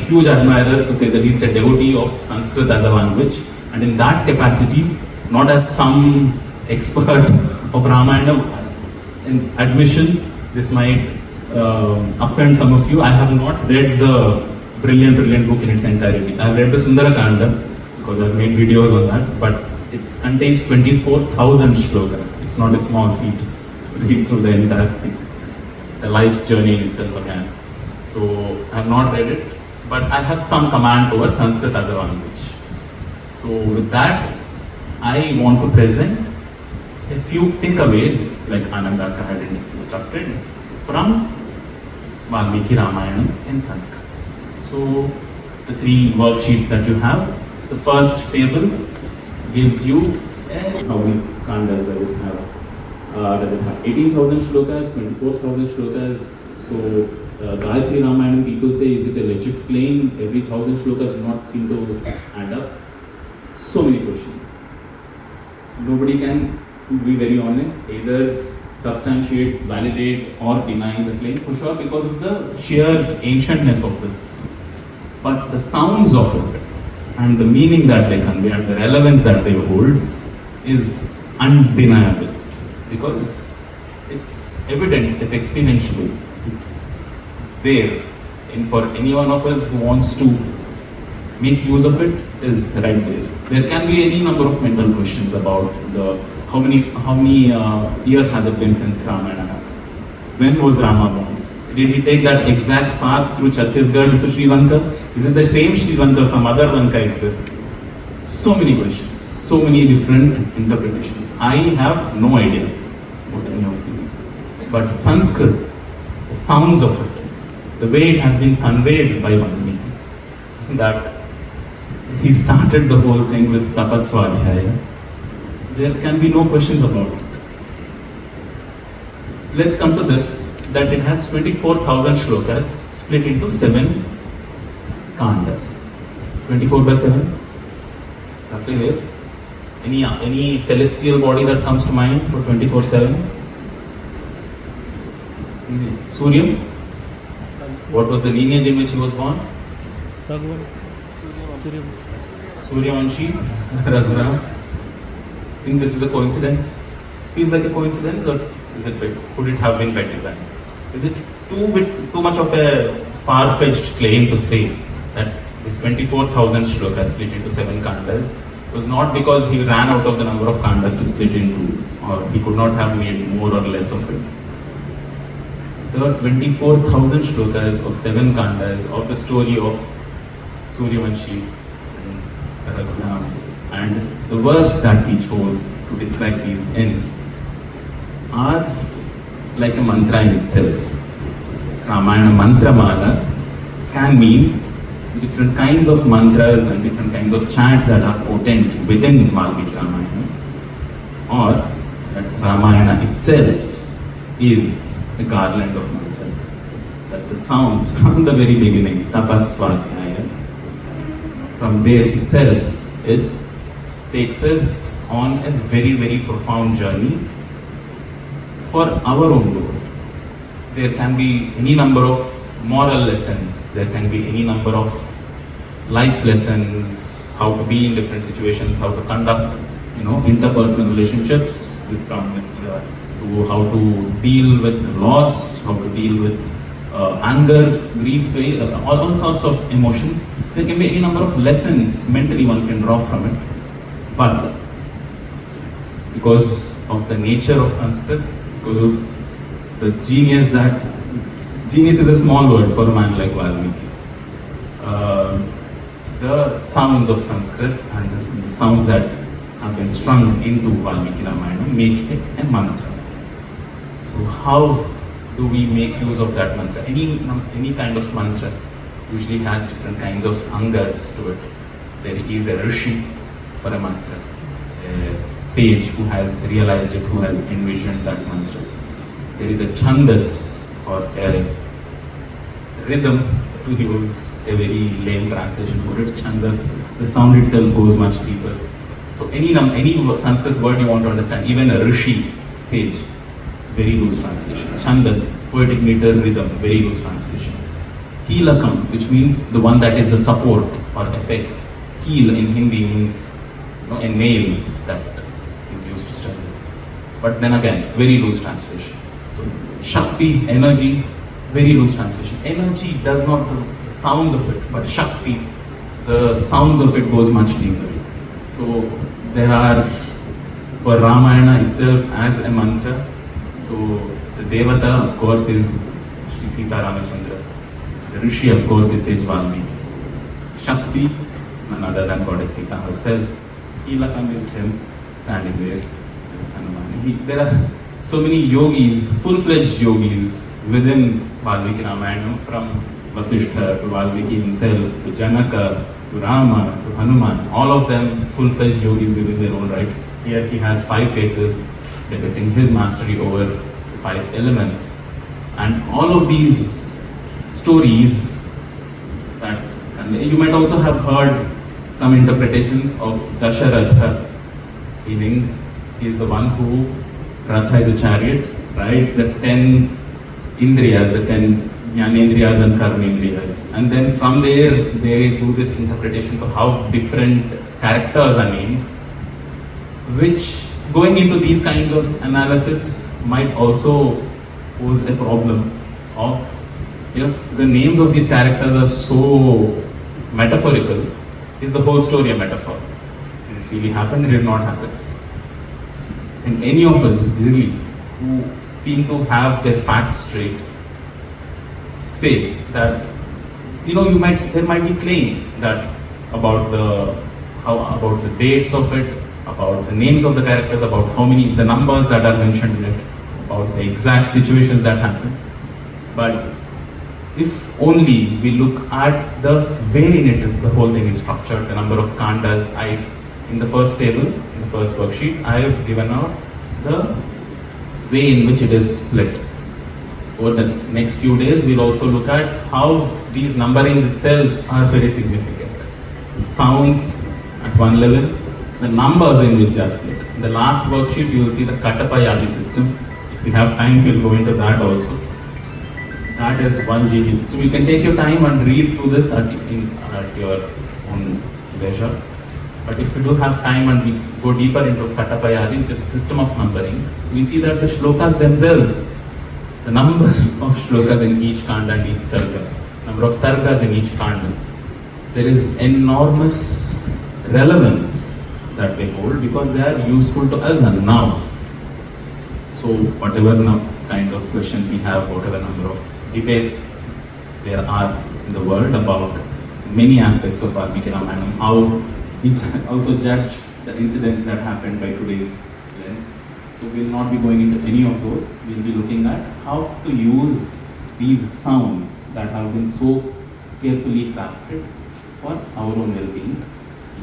huge admirer, to say the least, a devotee of Sanskrit as a language, and in that capacity, not as some expert of Ramayana, in admission, this might offend some of you. I have not read the brilliant book in its entirety. I have read the Sundarakanda because I have made videos on that, but it contains 24,000 shlokas. It's not a small feat to read through the entire thing. It's a life's journey in itself again. So I have not read it, but I have some command over Sanskrit as a language. So with that, I want to present a few takeaways, like Anandaka had instructed, from Valmiki Ramayanam in Sanskrit. So the three worksheets that you have, the first table gives you how many kandas does it have? Does it have 18,000 shlokas, 24,000 shlokas? So Gayatri Ramayanam, people say, is it a legit claim? Every 1,000 shlokas do not seem to add up. So many questions. Nobody can, to be very honest, either substantiate, validate or deny the claim for sure because of the sheer ancientness of this. But the sounds of it and the meaning that they convey and the relevance that they hold is undeniable because it's evident, it's exponential, it's there. And for any one of us who wants to make use of it, is right there. There can be any number of mental questions about the how many years has it been since Ramayana happened? When was Rama born? Did he take that exact path through Chhattisgarh to Sri Lanka? Is it the same Sri Lanka or some other Lanka exists? So many questions, so many different interpretations. I have no idea about any of these. But Sanskrit, the sounds of it, the way it has been conveyed by Valmiki, that he started the whole thing with tapaswadhyaya, there can be no questions about it. Let's come to this, that it has 24,000 shlokas split into 7 kandas. 24 by 7? Roughly there. Any celestial body that comes to mind for 24/7? Surya? What was the lineage in which he was born? Suryavanshi, Raghuram. I think this is a coincidence. Feels like a coincidence, or is it could it have been by design? Is it too much of a far-fetched claim to say that this 24,000 shlokas split into 7 kandas was not because he ran out of the number of kandas to split into, or he could not have made more or less of it? There are 24,000 shlokas of 7 kandas of the story of Suryavanshi and Raghuram, and the words that he chose to describe these in are like a mantra in itself. Ramayana mantra mala can mean different kinds of mantras and different kinds of chants that are potent within Valmiki Ramayana, or that Ramayana itself is a garland of mantras, that the sounds from the very beginning, tapaswadhyaya, from there itself, it takes us on a very profound journey for our own growth. There can be any number of moral lessons, there can be any number of life lessons, how to be in different situations, how to conduct, interpersonal relationships, to how to deal with loss, how to deal with anger, grief, all sorts of emotions. There can be any number of lessons mentally one can draw from it. But because of the nature of Sanskrit, because of the genius is a small word for a man like Valmiki. The sounds of Sanskrit and the sounds that have been strung into Valmiki Ramayana make it a mantra. So how do we make use of that mantra? Any kind of mantra usually has different kinds of angas to it. There is a rishi for a mantra, a sage who has realized it, who has envisioned that mantra. There is a chandas, or a rhythm, to use a very lame translation for it. Chandas, the sound itself goes much deeper. So any Sanskrit word you want to understand, even a rishi, sage, very loose translation. Chandas, poetic meter, rhythm, very loose translation. Keelakam, which means the one that is the support or a peg. Keel in Hindi means a nail that is used to struggle. But then again, very loose translation. So Shakti, energy, very loose translation. Energy does not, the sounds of it, but Shakti, the sounds of it goes much deeper. So there are, for Ramayana itself as a mantra, so the Devata of course is Sri Sita Ramachandra. The Rishi of course is Sage Valmiki. Shakti, none other than Goddess Sita herself. Keelakam is him standing there, this Hanuman. There are so many yogis, full-fledged yogis within Valmiki Ramayanam, from Vasishtha to Valmiki himself, to Janaka, to Rama, to Hanuman, all of them full-fledged yogis within their own right. Here he has 5 faces depicting his mastery over the 5 elements. And all of these stories that, and you might also have heard some interpretations of Dasharatha, meaning he is the one who, Ratha is a chariot, rides the 10 Indriyas, the 10 Jnanendriyas and Karmendriyas. And then from there, they do this interpretation of how different characters are named, which going into these kinds of analysis might also pose a problem of, if the names of these characters are so metaphorical, is the whole story a metaphor? Did it really happen? Did it not happen? And any of us really who seem to have their facts straight say that, there might be claims that about the dates of it, about the names of the characters, about how many, the numbers that are mentioned in it, about the exact situations that happen. But if only we look at the way in it, the whole thing is structured, the number of kandas, in the first table, in the first worksheet, I have given out the way in which it is split. Over the next few days, we'll also look at how these numberings itself are very significant. Sounds at one level, the numbers in which they are split. In the last worksheet, you will see the Katapa Yadi system. If we have time, we'll go into that also. That is 1 GB system. You can take your time and read through this at your own leisure. But if you do have time and we go deeper into Katapa Yadi, which is a system of numbering, we see that the shlokas themselves, the number of shlokas in each kanda and each sarga, number of sargas in each kanda, there is enormous relevance that they hold because they are useful to us and now. So whatever kind of questions we have, whatever number of debates there are in the world about many aspects of Valmiki Ramayanam, how we also judge the incidents that happened by today's lens. So we'll not be going into any of those. We'll be looking at how to use these sounds that have been so carefully crafted for our own well-being,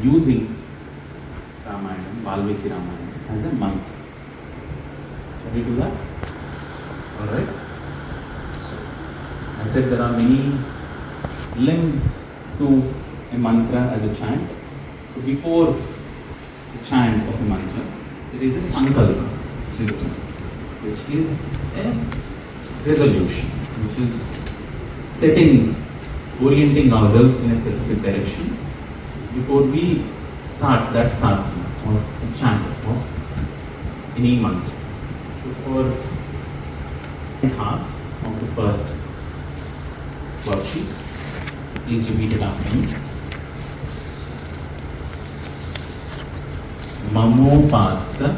using Ramayanam, Valmiki Ramayanam as a mantra. Shall we do that? Alright. So, I said there are many limbs to a mantra as a chant. So before the chant of a mantra, there is a sankalpa system, which is a resolution, which is orienting ourselves in a specific direction before we start that sadhana or a chant of any mantra. So for half of the first worksheet, please repeat it after me. Mamopata.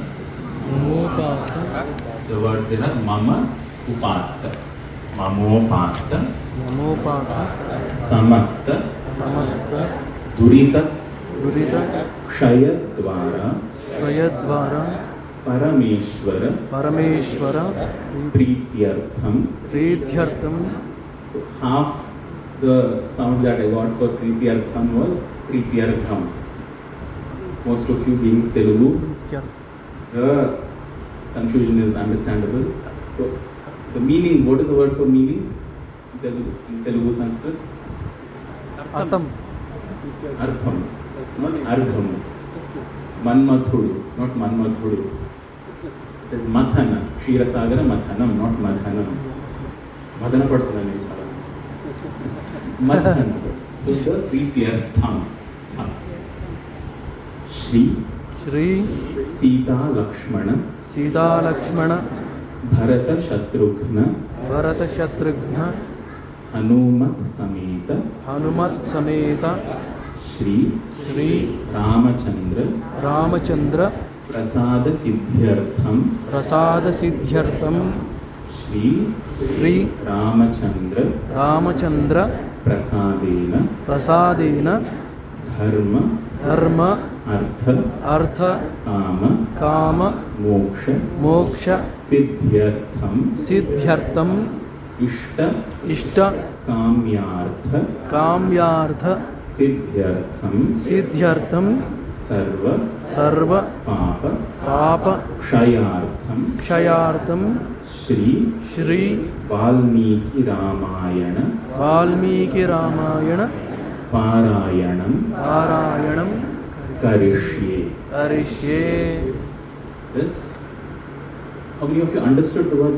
The words there are Mama Upata. Mamopata. Samasta. Durita. Kshayadvara. Parameshwara. Prityartham. So half the sound that I got for Prityartham was Prityartham. Most of you being Telugu, the confusion is understandable. So the meaning, what is the word for meaning in Telugu Sanskrit? Artham. Artham, not Ardham. Manmathudu, not Manmathudu. It is Mathana, Kshirasagara Mathanam, not Madhanam. Madhana padthana Madhana. So the Prityartham. Shri Shri Sita Lakshmana Sita Lakshmana Bharata Shatrughna Bharata Shatrughna Hanumat Sameta Hanumat Sameta Shri Shri Ramachandra Ramachandra Prasada Siddhyartham Prasada Siddhyartham Shri Shri Ramachandra Ramachandra Prasadena Prasadena Dharma Dharma Artha Artha Kama Kama Moksha Moksha Siddhyartham Siddhyartham Ishta Ishta Kamyartha Kamyartha Siddhyartham Siddhyartham Sarva Sarva Papa Papa Kshayartham Kshayartham Shri Shri Valmiki Ramayana Valmiki Ramayana Parayanam Parayanam Karishye. Karishye. This, how many of you understood the words